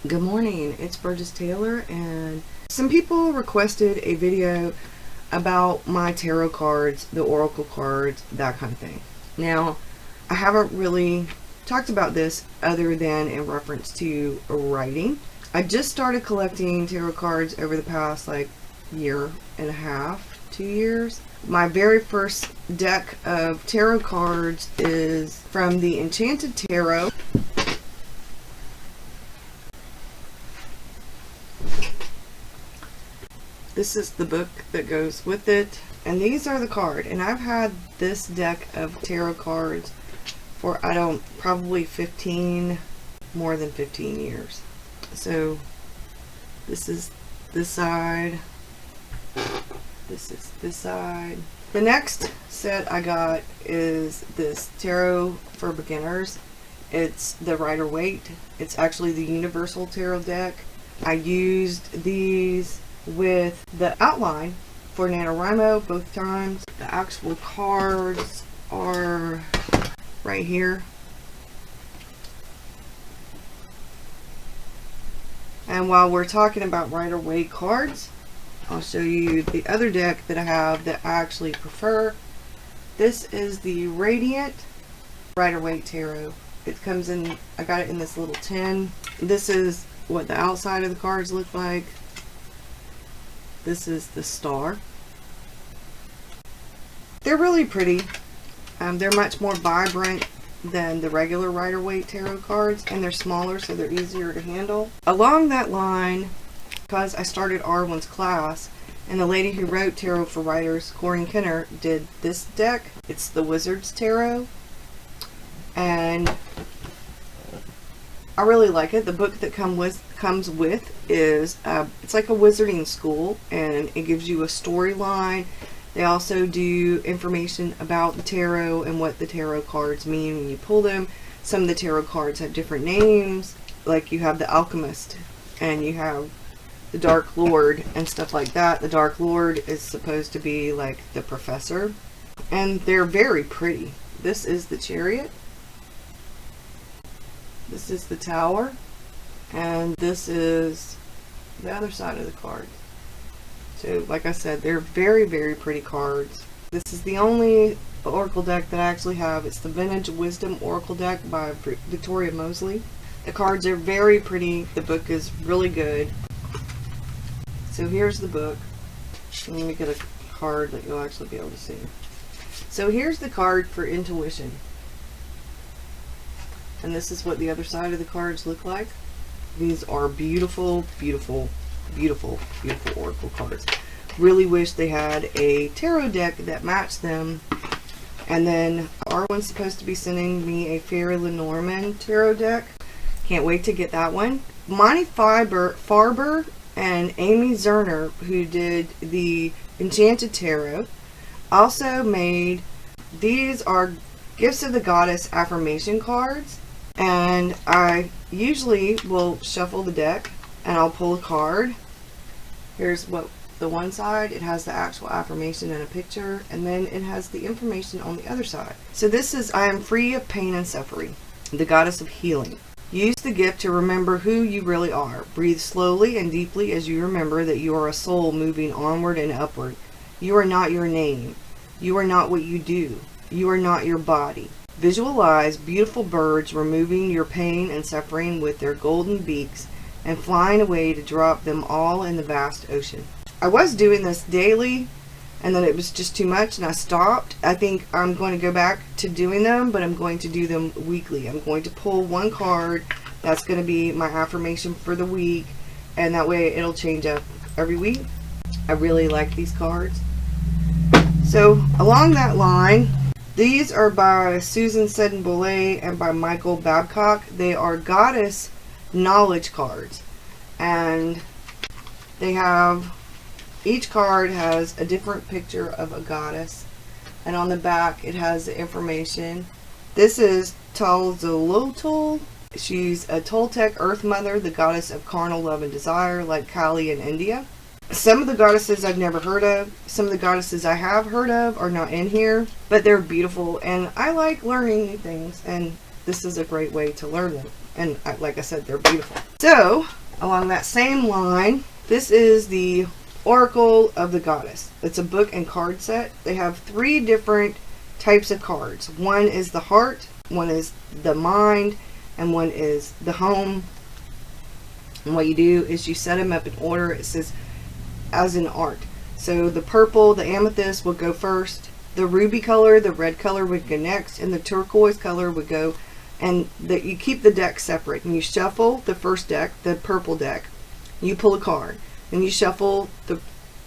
Good morning, it's Burgess Taylor, and some people requested a video about my tarot cards, the oracle cards, that kind of thing. Now, I haven't really talked about this other than in reference to writing. I just started collecting tarot cards over the past year and a half, 2 years. My very first deck of tarot cards is from the Enchanted Tarot. This is the book that goes with it, and these are the cards. And I've had this deck of tarot cards for probably more than 15 years. So this is this side, this is this side. The next set I got is this Tarot for Beginners. It's the Rider-Waite. It's actually the Universal Tarot deck. I used these with the outline for NaNoWriMo both times. The actual cards are right here. And while we're talking about Rider-Waite cards, I'll show you the other deck that I have that I actually prefer. This is the Radiant Rider-Waite Tarot. It comes in, I got it in this little tin. This is what the outside of the cards look like. This is the star. They're really pretty. They're much more vibrant than the regular Rider-Waite tarot cards, and they're smaller, so they're easier to handle. Along that line, because I started R1's class, and the lady who wrote Tarot for Writers, Corinne Kenner, did this deck. It's the Wizard's Tarot, and I really like it. The book that comes with is it's like a wizarding school, and it gives you a storyline. They also do information about the tarot and what the tarot cards mean when you pull them. Some of the tarot cards have different names, like you have the Alchemist and you have the Dark Lord and stuff like that. The Dark Lord is supposed to be like the professor, and they're very pretty. This is the Chariot. This is the Tower, and this is the other side of the card. So, like I said, they're very, very pretty cards. This is the only oracle deck that I actually have. It's the Vintage Wisdom Oracle deck by Victoria Mosley. The cards are very pretty. The book is really good. So here's the book. Let me get a card that you'll actually be able to see. So here's the card for Intuition. And this is what the other side of the cards look like. These are beautiful, beautiful, beautiful, beautiful oracle cards. Really wish they had a tarot deck that matched them. And then R1's supposed to be sending me a Fairy Lenormand tarot deck. Can't wait to get that one. Monty Farber and Amy Zerner, who did the Enchanted Tarot, also made, these are Gifts of the Goddess affirmation cards. And I usually will shuffle the deck and I'll pull a card. Here's what the one side, it has the actual affirmation and a picture, and then it has the information on the other side. So this is, I am free of pain and suffering, the goddess of healing. Use the gift to remember who you really are. Breathe slowly and deeply as you remember that you are a soul moving onward and upward. You are not your name. You are not what you do. You are not your body. Visualize beautiful birds removing your pain and suffering with their golden beaks and flying away to drop them all in the vast ocean. I was doing this daily, and then it was just too much and I stopped. I think I'm going to go back to doing them, but I'm going to do them weekly. I'm going to pull one card that's going to be my affirmation for the week, and that way it'll change up every week. I really like these cards. So along that line, these are by Susan Seddon-Boulay and by Michael Babcock. They are Goddess Knowledge cards, and they have, each card has a different picture of a goddess, and on the back it has the information. This is Tzalcoatl. She's a Toltec Earth Mother, the goddess of carnal love and desire, like Kali in India. Some of the goddesses I've never heard of. Some of the goddesses I have heard of are not in here, but they're beautiful, and I like learning new things, and this is a great way to learn them. And like I said, they're beautiful. So, along that same line, this is the Oracle of the Goddess. It's a book and card set. They have 3 different types of cards. One is the heart, one is the mind, and one is the home. And what you do is you set them up in order. It says as in art. So the purple, the amethyst will go first. The ruby color, the red color would go next, and the turquoise color would go. And you keep the deck separate. And you shuffle the first deck, the purple deck. You pull a card. Then you shuffle the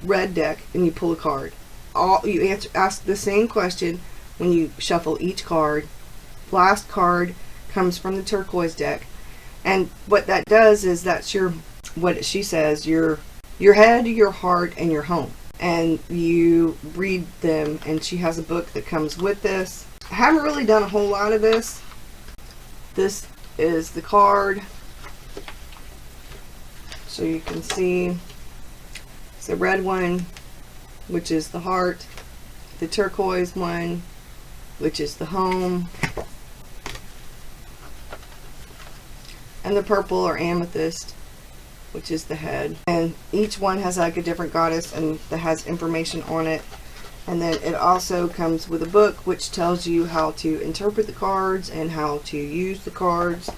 red deck and you pull a card. You ask the same question when you shuffle each card. Last card comes from the turquoise deck. And what that does is that's what she says, your head, your heart, and your home. And you read them, and she has a book that comes with this. I haven't really done a whole lot of this. This is the card. So you can see it's the red one, which is the heart, the turquoise one, which is the home, and the purple or amethyst, which is the head. And each one has like a different goddess and that has information on it. And then it also comes with a book which tells you how to interpret the cards and how to use the cards.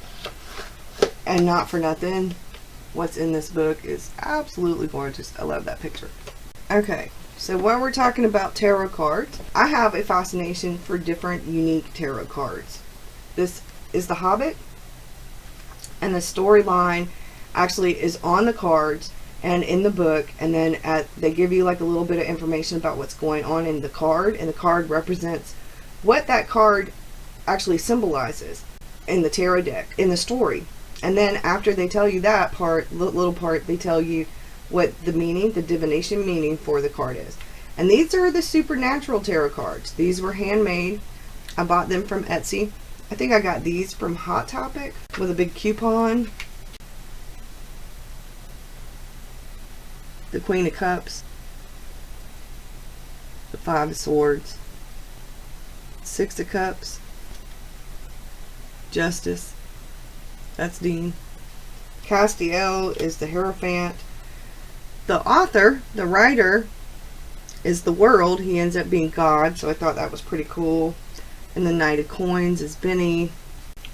And not for nothing, what's in this book is absolutely gorgeous. I love that picture. Okay, so when we're talking about tarot cards, I have a fascination for different unique tarot cards. This is The Hobbit, and the storyline actually is on the cards and in the book, and then they give you like a little bit of information about what's going on in the card, and the card represents what that card actually symbolizes in the tarot deck, in the story. And then after they tell you that part, little part, they tell you what the meaning, the divination meaning for the card is. And these are the supernatural tarot cards. These were handmade. I bought them from Etsy. I think I got these from Hot Topic with a big coupon. The Queen of Cups, the 5 of Swords, 6 of Cups, Justice, that's Dean. Castiel is the Hierophant. The author, the writer, is the World. He ends up being God, so I thought that was pretty cool. And the Knight of Coins is Benny.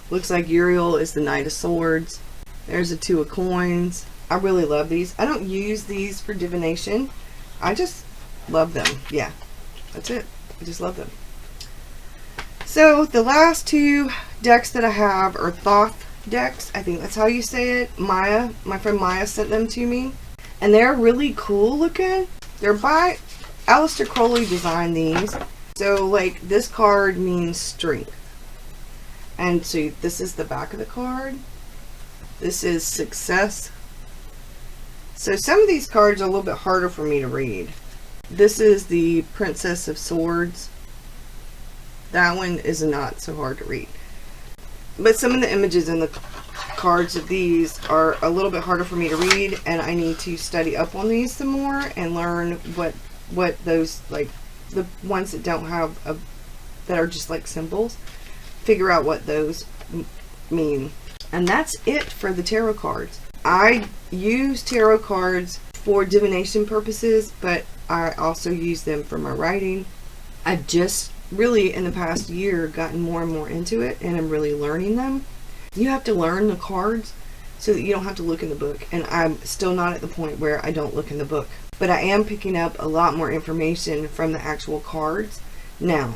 Looks like Uriel is the Knight of Swords. There's a 2 of Coins. I really love these. I don't use these for divination. I just love them. Yeah, that's it. I just love them. So the last 2 decks that I have are Thoth decks. I think that's how you say it. My friend Maya sent them to me. And they're really cool looking. They're by Aleister Crowley designed these. So like this card means strength. And so this is the back of the card. This is success. So some of these cards are a little bit harder for me to read. This is the Princess of Swords. That one is not so hard to read. But some of the images in the cards of these are a little bit harder for me to read, and I need to study up on these some more and learn what those, like the ones that don't have that are just like symbols, figure out what those mean. And that's it for the tarot cards. I use tarot cards for divination purposes, but I also use them for my writing. I've just really in the past year gotten more and more into it, and I'm really learning them. You have to learn the cards so that you don't have to look in the book, and I'm still not at the point where I don't look in the book, but I am picking up a lot more information from the actual cards now.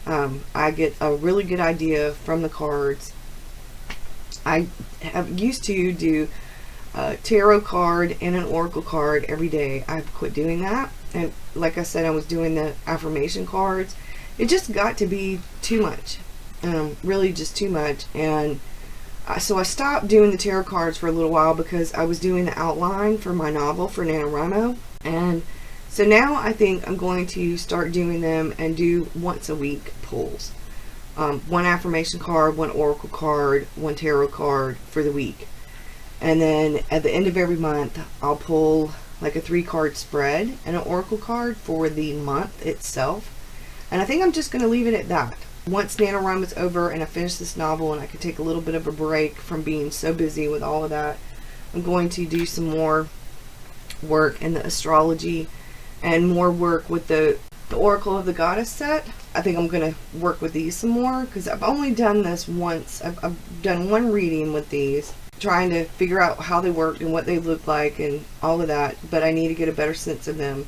I get a really good idea from the cards. I have used to do a tarot card and an oracle card every day. I've quit doing that, and like I said, I was doing the affirmation cards. It just got to be too much, really just too much. And so I stopped doing the tarot cards for a little while because I was doing the outline for my novel for NaNoWriMo. And so now I think I'm going to start doing them and do once a week pulls. One affirmation card, one oracle card, one tarot card for the week. And then at the end of every month, I'll pull like a 3-card spread and an oracle card for the month itself. And I think I'm just going to leave it at that. once NaNoWriMo's over and I finish this novel and I can take a little bit of a break from being so busy with all of that, I'm going to do some more work in the astrology and more work with the Oracle of the Goddess set. I think I'm going to work with these some more because I've only done this once. I've done one reading with these, trying to figure out how they work and what they look like and all of that, but I need to get a better sense of them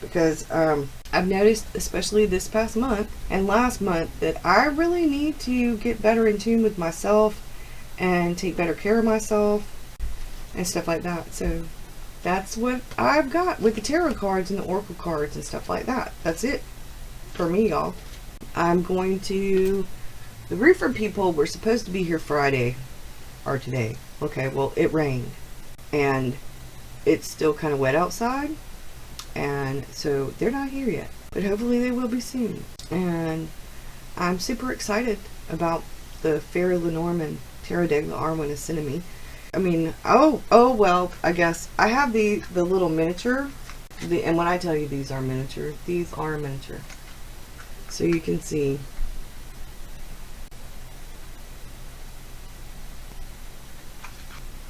because I've noticed, especially this past month and last month, that I really need to get better in tune with myself and take better care of myself and stuff like that. So that's what I've got with the tarot cards and the oracle cards and stuff like that. That's it for me, y'all. I'm going to... The roofer people were supposed to be here Friday or today. Okay, well, it rained and it's still kind of wet outside, and so they're not here yet, but hopefully they will be soon. And I'm super excited about the Fairy Lenormand tarot deck that Arwen is sending me. I mean, oh well, I guess I have the little miniature, and when I tell you these are miniature, so you can see.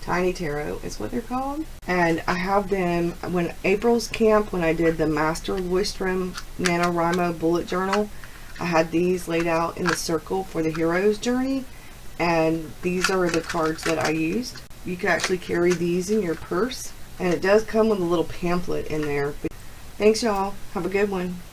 Tiny Tarot is what they're called. And I have them, when April's camp, when I did the Master Leuchtturm NaNoWriMo bullet journal, I had these laid out in the circle for the hero's journey, and these are the cards that I used. You can actually carry these in your purse, and it does come with a little pamphlet in there. Thanks, y'all. Have a good one.